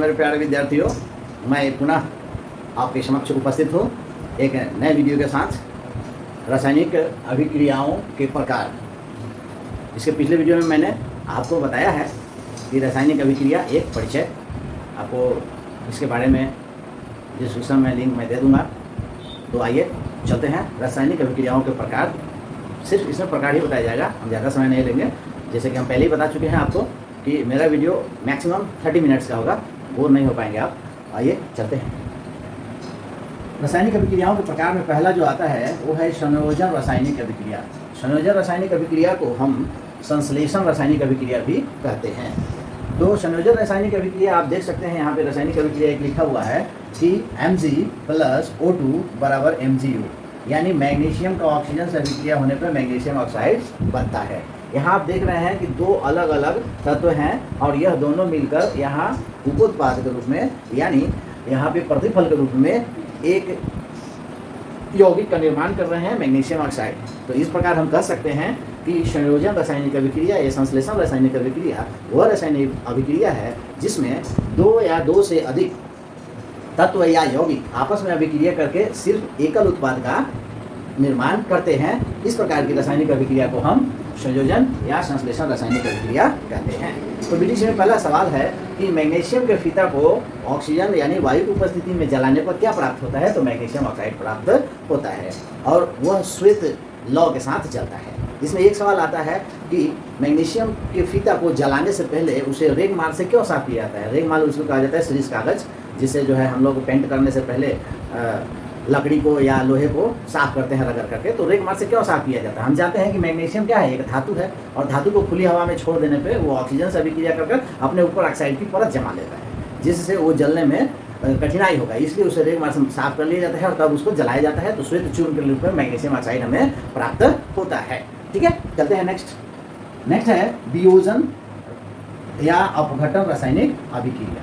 मेरे प्यारे विद्यार्थियों, मैं पुनः आपके समक्ष उपस्थित हूँ एक नए वीडियो के साथ। रासायनिक अभिक्रियाओं के प्रकार। इसके पिछले वीडियो में मैंने आपको बताया है कि रासायनिक अभिक्रिया एक परिचय। आपको इसके बारे में डिस्क्रिप्शन में लिंक मैं दे दूँगा। तो आइए चलते हैं रासायनिक अभिक्रियाओं के प्रकार। सिर्फ इसमें प्रकार ही बताया जाएगा, हम ज़्यादा समय नहीं लेंगे। जैसे कि हम पहले ही बता चुके हैं आपको कि मेरा वीडियो मैक्सिमम 30 मिनट्स का होगा, बोर नहीं हो पाएंगे आप। आइए चलते हैं। रासायनिक अभिक्रियाओं के प्रकार में पहला जो आता है वो है संयोजन रासायनिक अभिक्रिया। संयोजन रासायनिक अभिक्रिया को हम संश्लेषण रासायनिक अभिक्रिया भी कहते हैं। तो संयोजन रासायनिक अभिक्रिया आप देख सकते हैं, यहाँ पे रासायनिक अभिक्रिया एक लिखा हुआ है कि Mg+O2 बराबर MgO, यानी मैग्नीशियम का ऑक्सीजन से अभिक्रिया होने पर मैग्नीशियम ऑक्साइड बनता है। यहाँ आप देख रहे हैं कि दो अलग अलग तत्व हैं और यह दोनों मिलकर यहाँ उपोत्पाद के रूप में, यानी यहाँ पे प्रतिफल के रूप में एक यौगिक का निर्माण कर रहे हैं, मैग्नीशियम ऑक्साइड। तो इस प्रकार हम कह सकते हैं कि संयोजन रासायनिक अभिक्रिया या संश्लेषण रासायनिक अभिक्रिया वह रासायनिक अभिक्रिया है जिसमें दो या दो से अधिक तत्व या यौगिक आपस में अभिक्रिया करके सिर्फ एकल उत्पाद का निर्माण करते हैं। इस प्रकार की रासायनिक अभिक्रिया को हम संयोजन या संश्लेषण रासायनिक अभिक्रिया कहते हैं। तो ब्रिटिश में पहला सवाल है कि मैग्नीशियम के फीता को ऑक्सीजन यानी वायु की उपस्थिति में जलाने पर क्या प्राप्त होता है? तो मैग्नीशियम ऑक्साइड प्राप्त होता है और वह श्वेत लौ के साथ जलता है। इसमें एक सवाल आता है कि मैग्नीशियम के फीता को जलाने से पहले उसे रेगमाल से क्यों साफ किया जाता है? रेगमाल उसको कहा जाता है सीरीज कागज, जिसे जो है हम लोग पेंट करने से पहले लकड़ी को या लोहे को साफ करते हैं रगड़ करके। तो रेगमाल से क्यों साफ किया जाता है? हम जानते हैं कि मैग्नीशियम क्या है, एक धातु है और धातु को खुली हवा में छोड़ देने पे वो ऑक्सीजन से अभिक्रिया कर अपने ऊपर ऑक्साइड की परत जमा लेता है, जिससे वो जलने में कठिनाई होगा। इसलिए उसे रेगमाल से साफ कर लिया जाता है और तब उसको जलाया जाता है। तो श्वेत चूर्ण के रूप में मैग्नीशियम ऑक्साइड हमें प्राप्त होता है। ठीक है, चलते हैं नेक्स्ट है वियोजन या अपघटन रासायनिक अभिक्रिया।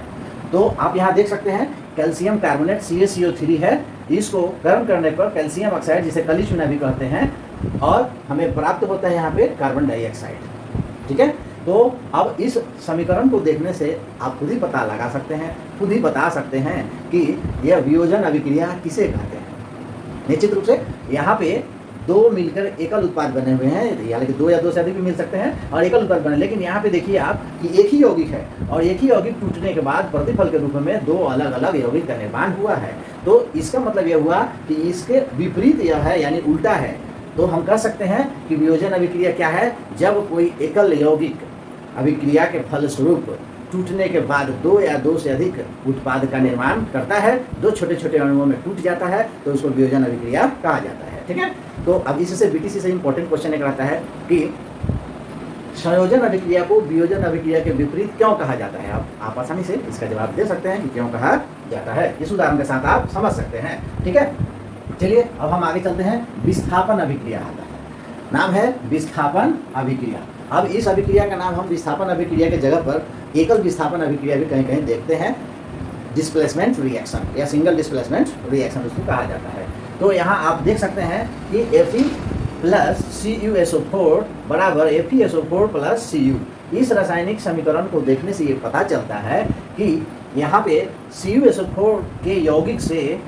तो आप यहाँ देख सकते हैं कैल्शियम कार्बोनेट CaCO3 है। इसको गर्म करने पर कैल्शियम ऑक्साइड, जिसे कली चूना भी कहते हैं, और हमें प्राप्त होता है यहाँ पे कार्बन डाइऑक्साइड। ठीक है, तो अब इस समीकरण को देखने से आप खुद ही पता लगा सकते हैं, खुद ही बता सकते हैं कि यह वियोजन अभिक्रिया किसे कहते हैं। निश्चित रूप से यहाँ पे दो मिलकर एकल उत्पाद बने हुए हैं, यानी कि दो या दो से अधिक भी मिल सकते हैं और एकल उत्पाद बने। लेकिन यहाँ पे देखिए आप कि एक ही यौगिक है और एक ही यौगिक टूटने के बाद प्रतिफल के रूप में दो अलग अलग यौगिक का निर्माण हुआ है। तो इसका मतलब यह हुआ कि इसके विपरीत यह है, यानी उल्टा है। तो हम कह सकते हैं कि वियोजन अभिक्रिया क्या है? जब कोई एकल यौगिक अभिक्रिया के फलस्वरूप टूटने के बाद दो या दो से अधिक उत्पाद का निर्माण करता है, दो छोटे छोटे अणुओं में टूट जाता है, तो उसको वियोजन अभिक्रिया कहा जाता है। ठीक है, तो अब इससे बीटीसी से इंपॉर्टेंट क्वेश्चन एक आता है कि संयोजन अभिक्रिया को वियोजन अभिक्रिया के विपरीत क्यों कहा जाता है? आप आसानी से इसका जवाब दे सकते हैं कि क्यों कहा जाता है। इस उदाहरण के साथ आप समझ सकते हैं। ठीक है, चलिए अब हम आगे चलते हैं। विस्थापन अभिक्रिया आता है, नाम है विस्थापन अभिक्रिया। अब इस अभिक्रिया का नाम हम विस्थापन अभिक्रिया के जगह पर एकल विस्थापन अभिक्रिया भी कहीं कहीं देखते हैं, डिस्प्लेसमेंट रिएक्शन या सिंगल डिस्प्लेसमेंट रिएक्शन उसको कहा जाता है। तो यहाँ आप देख सकते हैं कि Fe+CuSO4 बराबर FeSO4+Cu। इस रासायनिक समीकरण को देखने से ये पता चलता है कि यहाँ पे CuSO4 के यौगिक से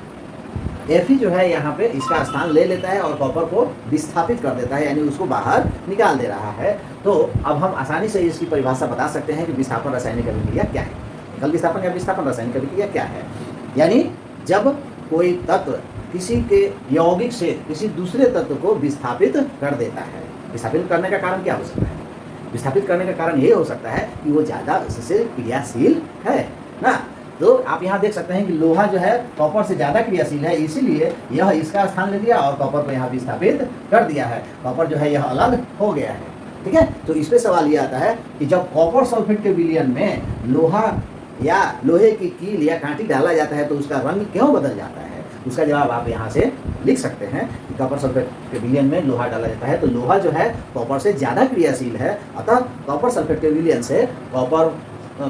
Fe जो है यहाँ पे इसका स्थान ले लेता है और कॉपर को विस्थापित कर देता है, यानी उसको बाहर निकाल दे रहा है। तो अब हम आसानी से इसकी परिभाषा बता सकते हैं कि विस्थापन रासायनिक अभिक्रिया क्या है। एकल विस्थापन या विस्थापन रासायनिक अभिक्रिया क्या है? यानी जब कोई तत्व किसी के यौगिक से किसी दूसरे तत्व को विस्थापित कर देता है। विस्थापित करने का कारण क्या हो सकता है? विस्थापित करने का कारण ये हो सकता है कि वो ज़्यादा उससे क्रियाशील है ना। तो आप यहाँ देख सकते हैं कि लोहा जो है कॉपर से ज़्यादा क्रियाशील है, इसीलिए यह इसका स्थान ले लिया और कॉपर को यहाँ विस्थापित कर दिया है। कॉपर जो है यह अलग हो गया है। ठीक है, तो इस पर सवाल ये आता है कि जब कॉपर सल्फेट के विलयन में लोहा या लोहे की कील या कांटी डाला जाता है तो उसका रंग क्यों बदल जाता है? उसका जवाब आप यहाँ से लिख सकते हैं कि कॉपर सल्फेट के विलयन में लोहा डाला जाता है तो लोहा जो है कॉपर से ज़्यादा क्रियाशील है, अतः कॉपर सल्फेट के विलयन से कॉपर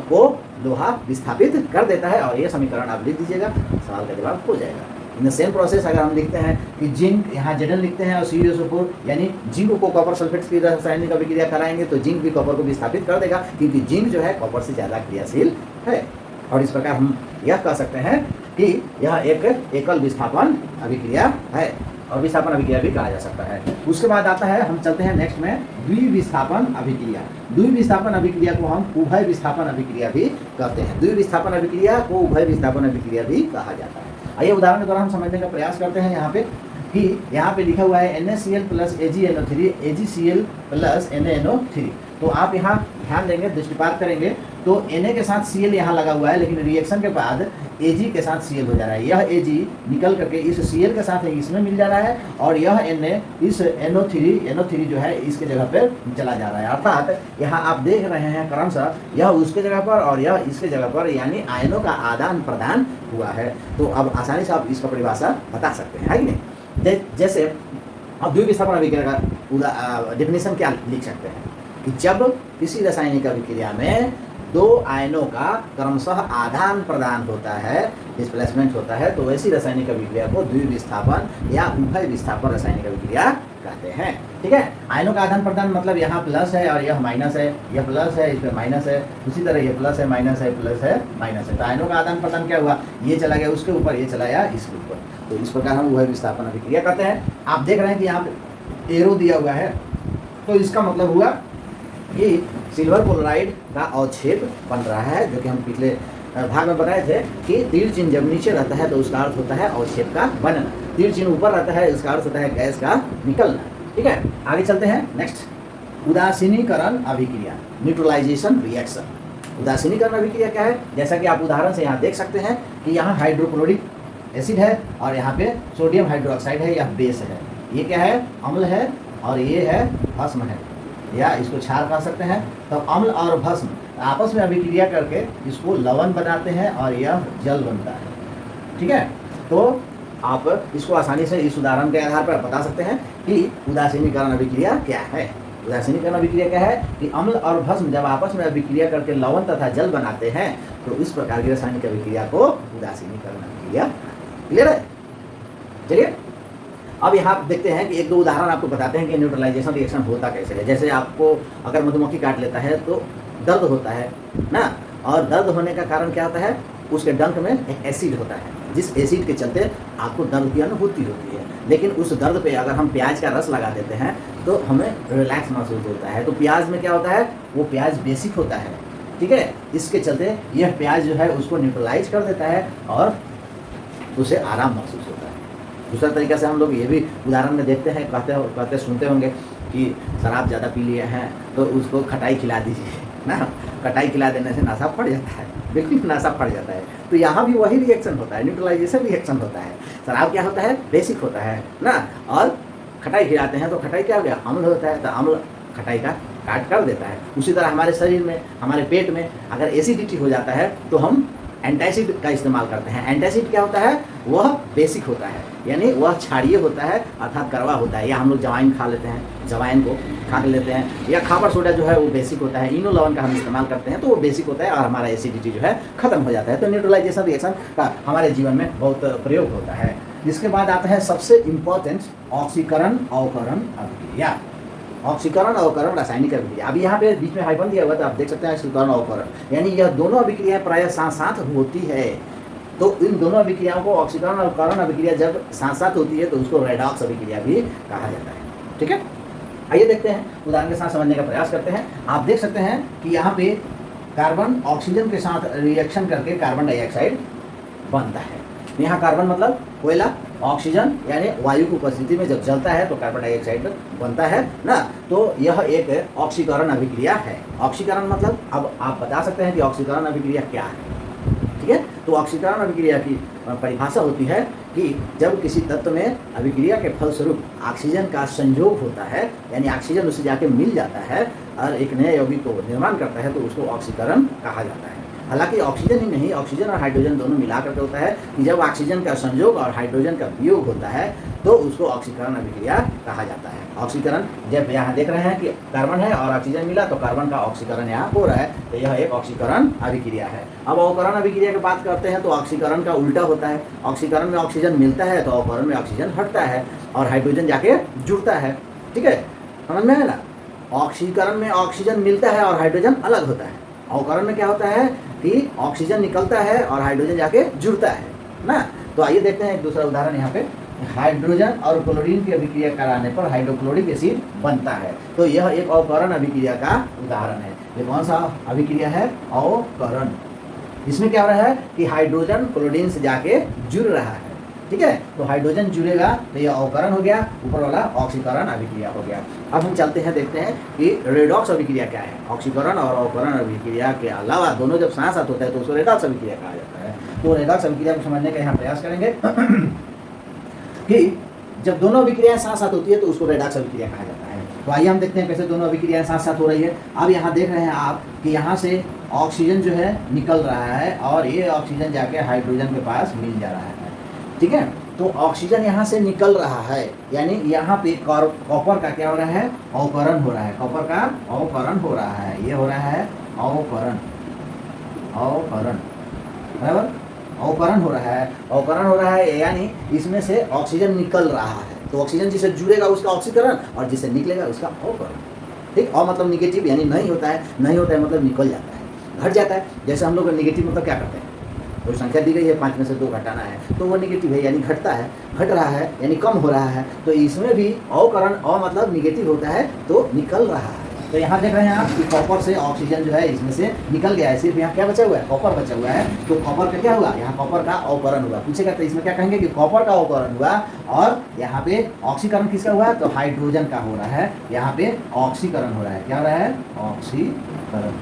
को लोहा विस्थापित कर देता है। और ये समीकरण आप लिख दीजिएगा, सवाल का जवाब हो जाएगा। इन सेम प्रोसेस अगर हम लिखते हैं कि जिंक, यहाँ Zn लिखते हैं और CuSO4, यानी जिंक को कॉपर सल्फेट की रासायनिक अभिक्रिया कराएंगे तो जिंक भी कॉपर को विस्थापित कर देगा, क्योंकि जिंक जो है कॉपर से ज़्यादा क्रियाशील है। और इस प्रकार हम यह कह सकते हैं कि यह एक एकल विस्थापन अभिक्रिया है और विस्थापन अभिक्रिया भी कहा जा सकता है। उसके बाद आता है, हम चलते हैं नेक्स्ट में, द्विविस्थापन अभिक्रिया। द्विविस्थापन अभिक्रिया को हम उभय विस्थापन अभिक्रिया भी कहते हैं। द्विविस्थापन अभिक्रिया को उभय विस्थापन अभिक्रिया भी कहा जाता है। आइए उदाहरण के द्वारा हम समझने का प्रयास करते हैं। यहाँ पे कि यहाँ पे लिखा हुआ है NaCl plus AgNO3 AgCl plus NaNO3। तो आप यहाँ ध्यान देंगे, दृष्टिपात करेंगे तो Na के साथ Cl यहाँ लगा हुआ है, लेकिन रिएक्शन के बाद Ag के साथ Cl हो जा रहा है। यह Ag निकल करके इस Cl के साथ इसमें मिल जा रहा है और यह Na इस NO3 जो है इसके जगह पर चला जा रहा है। अर्थात यहाँ आप देख रहे हैं क्रमशः यह उसके जगह पर और यह इसके जगह पर, यानी आयनों का आदान प्रदान हुआ है। तो अब आसानी से आप इसका परिभाषा बता सकते हैं, है कि नहीं। जैसे अब द्विविस्थापन अभिक्रिया का डेफिनेशन क्या लिख सकते हैं कि जब किसी रासायनिक अभिक्रिया में दो आयनों का क्रमशः आदान प्रदान होता है, डिस्प्लेसमेंट होता है, तो वैसी रासायनिक अभिक्रिया को द्विविस्थापन या उभय विस्थापन रासायनिक अभिक्रिया कहते हैं। ठीक है, आयनों का आदान प्रदान मतलब यहाँ प्लस है और यह माइनस है, यह प्लस है, इस पर माइनस है, उसी तरह ये प्लस है, माइनस है, प्लस है, माइनस है। तो आयनों का आदान प्रदान क्या हुआ, ये चला गया उसके ऊपर, ये चला गया इसके ऊपर। तो इस प्रकार हम उभय विस्थापन अभिक्रिया करते हैं। आप देख रहे हैं कि यहाँ पे एरो दिया हुआ है, तो इसका मतलब हुआ कि सिल्वर क्लोराइड का अवक्षेप बन रहा है, जो कि हम पिछले भाग में बताए थे कि तीर चिन्ह जब नीचे रहता है तो उसका अर्थ होता है अवक्षेप का बनना, तीर चिन्ह ऊपर रहता है इसका अर्थ होता है गैस का निकलना। ठीक है, आगे चलते हैं। नेक्स्ट, उदासीनीकरण अभिक्रिया, न्यूट्रलाइजेशन रिएक्शन। उदासीनीकरण अभिक्रिया क्या है, जैसा कि आप उदाहरण से यहाँ देख सकते हैं कि यहाँ हाइड्रोक्लोरिक एसिड है और यहाँ पे सोडियम हाइड्रोक्साइड है, यह बेस है। ये क्या है, अम्ल है और ये है भस्म है, या इसको क्षार कह सकते हैं। तो अम्ल और भस्म आपस में अभिक्रिया करके इसको लवण बनाते हैं और यह जल बनता है। ठीक है, तो आप इसको आसानी से इस उदाहरण के आधार पर बता सकते हैं कि उदासीनीकरण अभिक्रिया क्या है। उदासीनीकरण अभिक्रिया क्या है कि अम्ल और भस्म जब आपस में अभिक्रिया करके लवण तथा जल बनाते हैं तो इस प्रकार की रासायनिक अभिक्रिया को उदासीनीकरण अभिक्रिया। क्लियर है। चलिए अब यहाँ देखते हैं कि एक दो उदाहरण आपको बताते हैं कि न्यूट्रलाइजेशन रिएक्शन होता कैसे है। जैसे आपको अगर मधुमक्खी काट लेता है तो दर्द होता है ना, और दर्द होने का कारण क्या होता है, उसके डंक में एक एसिड होता है, जिस एसिड के चलते आपको दर्द की अनुभूति होती है। लेकिन उस दर्द पे अगर हम प्याज का रस लगा देते हैं तो हमें रिलैक्स महसूस होता है। तो प्याज में क्या होता है, वो प्याज बेसिक होता है। ठीक है, इसके चलते यह प्याज जो है उसको न्यूट्रलाइज कर देता है और उसे आराम महसूस होता है। दूसरा तरीका से हम लोग ये भी उदाहरण में देखते हैं, कहते सुनते होंगे कि शराब ज़्यादा पी लिए हैं तो उसको खटाई खिला दीजिए ना, खटाई खिला देने से नशा फट जाता है, बिल्कुल नशा फट जाता है। तो यहाँ भी वही रिएक्शन होता है, न्यूट्रलाइजेशन रिएक्शन होता है। शराब क्या होता है, बेसिक होता है ना, और खटाई खिलाते हैं तो खटाई क्या हो गया, अम्ल होता है, तो अम्ल खटाई का काट कर देता है। उसी तरह हमारे शरीर में, हमारे पेट में अगर एसिडिटी हो जाता है तो हम एंटासिड का इस्तेमाल करते हैं। एंटासिड क्या होता है, वह बेसिक होता है, यानी वह क्षारीय होता है अर्थात कड़वा होता है। या हम लोग जवाइन खा लेते हैं, जवाइन को खा लेते हैं, या खापर सोडा जो है वो बेसिक होता है। इनो लवण का हम इस्तेमाल करते हैं तो वो बेसिक होता है और हमारा एसिडिटी जो है खत्म हो जाता है। तो न्यूट्रलाइजेशन रिएक्शन का हमारे जीवन में बहुत प्रयोग होता है। इसके बाद आता है सबसे इम्पोर्टेंट, ऑक्सीकरण अवकरण अभिक्रिया। ऑक्सीकरण अवकरण रासायनिक अभिक्रिया। अभी यहाँ पे बीच में हाइफन दिया हुआ तो आप देख सकते हैं ऑक्सीकरण अवकरण, यानी यह दोनों अभिक्रियाएं प्रायः साथ साथ होती है। तो इन दोनों अभिक्रियाओं को ऑक्सीकरण और अवकरण अभिक्रिया जब साथ साथ होती है तो उसको रेडॉक्स अभिक्रिया भी कहा जाता है। ठीक है, आइए देखते हैं, उदाहरण के साथ समझने का प्रयास करते हैं। आप देख सकते हैं कि यहाँ पे कार्बन ऑक्सीजन के साथ रिएक्शन करके कार्बन डाइऑक्साइड बनता है। यहाँ कार्बन मतलब कोयला, ऑक्सीजन यानी वायु की उपस्थिति में जब जलता है तो कार्बन डाइऑक्साइड बनता है ना। तो यह एक ऑक्सीकरण अभिक्रिया है। ऑक्सीकरण मतलब अब आप बता सकते हैं कि ऑक्सीकरण अभिक्रिया क्या है। ठीक है, तो ऑक्सीकरण अभिक्रिया की परिभाषा होती है कि जब किसी तत्व में अभिक्रिया के फलस्वरूप ऑक्सीजन का संयोग होता है, यानी ऑक्सीजन उससे जाके मिल जाता है और एक नए यौगिक को निर्माण करता है, तो उसको ऑक्सीकरण कहा जाता है। हालांकि ऑक्सीजन ही नहीं, ऑक्सीजन और हाइड्रोजन दोनों मिला करके होता है कि जब ऑक्सीजन का संयोग और हाइड्रोजन का वियोग होता है तो उसको ऑक्सीकरण अभिक्रिया कहा जाता है। ऑक्सीकरण जब यहाँ देख रहे हैं कि कार्बन है और ऑक्सीजन मिला तो कार्बन का ऑक्सीकरण यहाँ हो रहा है, तो यह एक ऑक्सीकरण अभिक्रिया है। अब अवकरण अभिक्रिया की बात करते हैं तो ऑक्सीकरण का उल्टा होता है। ऑक्सीकरण में ऑक्सीजन मिलता है तो अवकरण में ऑक्सीजन हटता है और हाइड्रोजन जाके जुड़ता है। ठीक है, समझ में है ना। ऑक्सीकरण में ऑक्सीजन मिलता है और हाइड्रोजन अलग होता है। अवकरण में क्या होता है, कि ऑक्सीजन निकलता है और हाइड्रोजन जाके जुड़ता है ना। तो आइए देखते हैं एक दूसरा उदाहरण यहाँ पे। हाइड्रोजन और क्लोरीन की अभिक्रिया कराने पर हाइड्रोक्लोरिक एसिड बनता है। तो यह एक अवकरण अभिक्रिया का उदाहरण है। ये कौन सा अभिक्रिया है? अवकरण। इसमें क्या हो रहा है कि हाइड्रोजन क्लोरीन से जाके जुड़ रहा है, ठीक है। तो हाइड्रोजन जुड़ेगा तो यह अवकरण हो गया, ऊपर वाला ऑक्सीकरण अभिक्रिया हो गया। अब हम चलते हैं, देखते हैं कि रेडॉक्स अभिक्रिया क्या है। ऑक्सीकरण और अवकरण अभिक्रिया के अलावा दोनों जब साथ साथ होता है तो उसको रेडॉक्स अभिक्रिया कहा जाता है। तो रेडॉक्स अभिक्रिया को समझने का यहाँ प्रयास करेंगे कि जब दोनों अभिक्रियाएं साथ साथ होती है तो उसको रेडॉक्स अभिक्रिया कहा जाता है। तो आइए हम देखते हैं कैसे दोनों अभिक्रियाएं साथ साथ हो रही है। अब यहाँ देख रहे हैं आप कि यहाँ से ऑक्सीजन जो है निकल रहा है और ये ऑक्सीजन जाके हाइड्रोजन के पास मिल जा रहा है, ठीक है। तो ऑक्सीजन यहाँ से निकल रहा है, यानी यहाँ पे कॉपर का क्या हो रहा है? अवकरण हो रहा है। कॉपर का अवकरण हो रहा है, ये हो रहा है अवकरण, अवकरण, बराबर, अवकरण हो रहा है। अवकरण हो रहा है यानी इसमें से ऑक्सीजन निकल रहा है। तो ऑक्सीजन जिसे जुड़ेगा उसका ऑक्सीकरण और जिसे निकलेगा उसका अवकरण, ठीक। और मतलब निगेटिव यानी नहीं होता है, नहीं होता है मतलब निकल जाता है, घट जाता है। जैसे हम लोग निगेटिव मतलब क्या करते हैं, कोई संख्या दी गई है 5 में से 2 घटाना है तो वो निगेटिव है यानी घटता है, घट रहा है यानी कम हो रहा है। तो इसमें भी अवकरण मतलब निगेटिव होता है तो निकल रहा है। तो यहाँ देख रहे हैं आप कि कॉपर से ऑक्सीजन जो है इसमें से निकल गया है, सिर्फ यहाँ क्या बचा हुआ है? कॉपर बचा हुआ है। तो कॉपर का क्या हुआ? यहाँ कॉपर का अवकरण हुआ। पूछेगा तो इसमें क्या कहेंगे कि कॉपर का अवकरण हुआ और यहाँ पे ऑक्सीकरण किसका हुआ? तो हाइड्रोजन का हो रहा है। यहाँ पे ऑक्सीकरण हो रहा है। क्या हो रहा है? ऑक्सीकरण,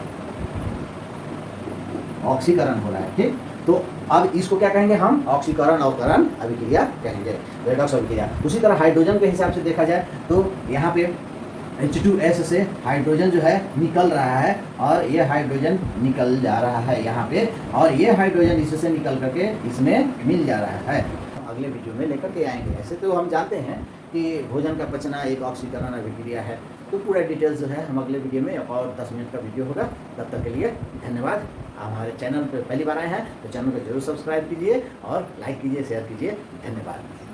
ऑक्सीकरण हो रहा है, ठीक। तो अब इसको क्या कहेंगे हम? ऑक्सीकरण अवकरण अभिक्रिया कहेंगे, रेडॉक्स अभिक्रिया। उसी तरह हाइड्रोजन के हिसाब से देखा जाए तो यहाँ पे H2S से हाइड्रोजन जो है निकल रहा है और ये हाइड्रोजन निकल जा रहा है यहाँ पे, और ये हाइड्रोजन इससे निकल करके इसमें मिल जा रहा है। अगले वीडियो में लेकर के आएंगे। ऐसे तो हम जानते हैं कि भोजन का पचना एक ऑक्सीकरण अभिक्रिया है। तो पूरा डिटेल्स जो है हम अगले वीडियो में, और 10 मिनट का वीडियो होगा। तब तक के लिए धन्यवाद। हमारे चैनल पर पहली बार आए हैं तो चैनल को जरूर सब्सक्राइब कीजिए और लाइक कीजिए, शेयर कीजिए। धन्यवाद।